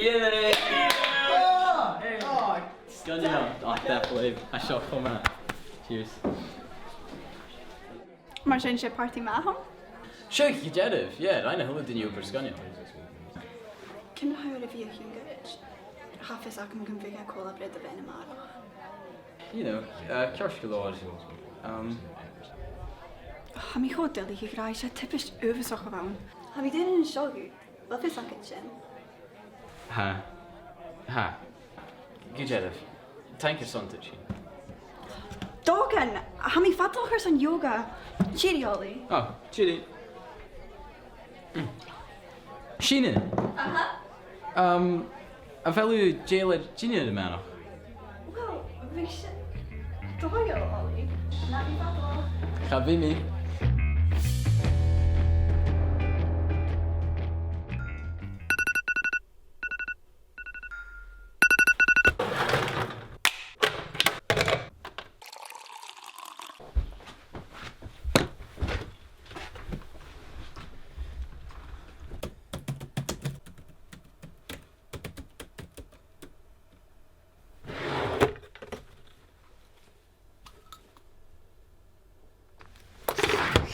Yay! Scanio. Definitely. I shall come out. Cheers. Maar zijn je party met hem? Sure, you did it. Yeah, I know who did you over Scanio. Can you have a view here? Half is I'm going to get cola bread the venom. You know, Kershkalord. Heb je goed deel die graag je typisch overzag gewoon. Heb je dit in een show? Wat is dat kitchen? Ha. Good Thank you, son, Tucci. Dogen, heb je vatlogers aan yoga? Chiri Holly. Oh, chili. Sheena. A fellow jailer Gina de man. Wel, we zijn toch al Holly. Not je vatlog. Ga bij me.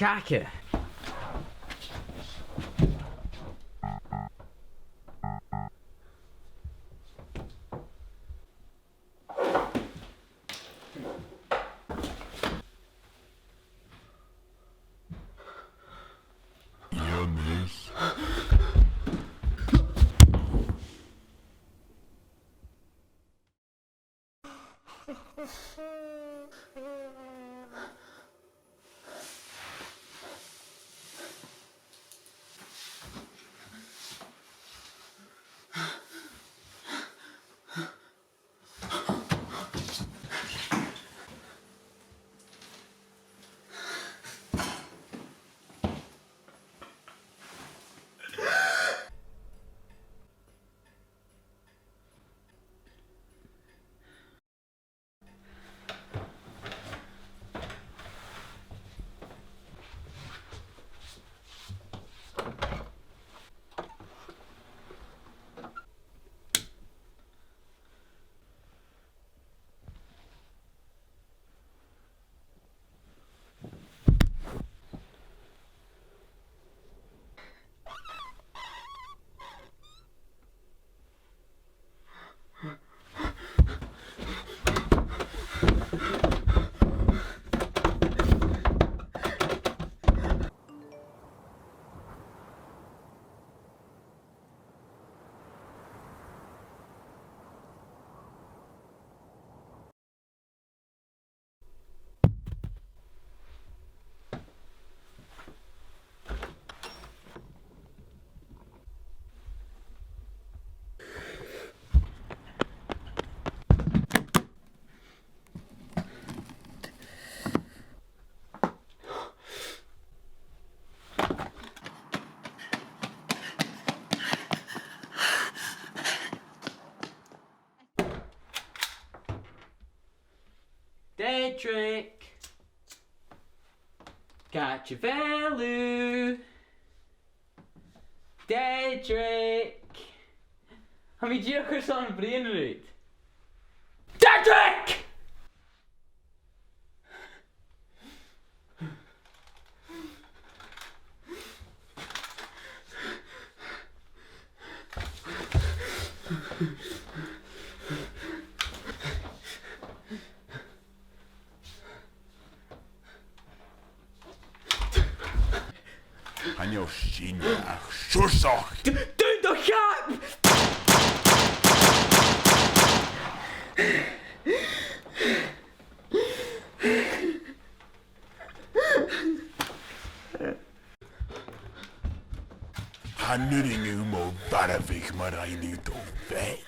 Gakken. Ja, mis. Dedrick. Got your value. Dedrick. Har vi gjør sånn brinner ut? Dedrick! Han jo skinner sjølsagt. Du da kjap! Han nu ringer om og bare fikk meg regn ut og vei.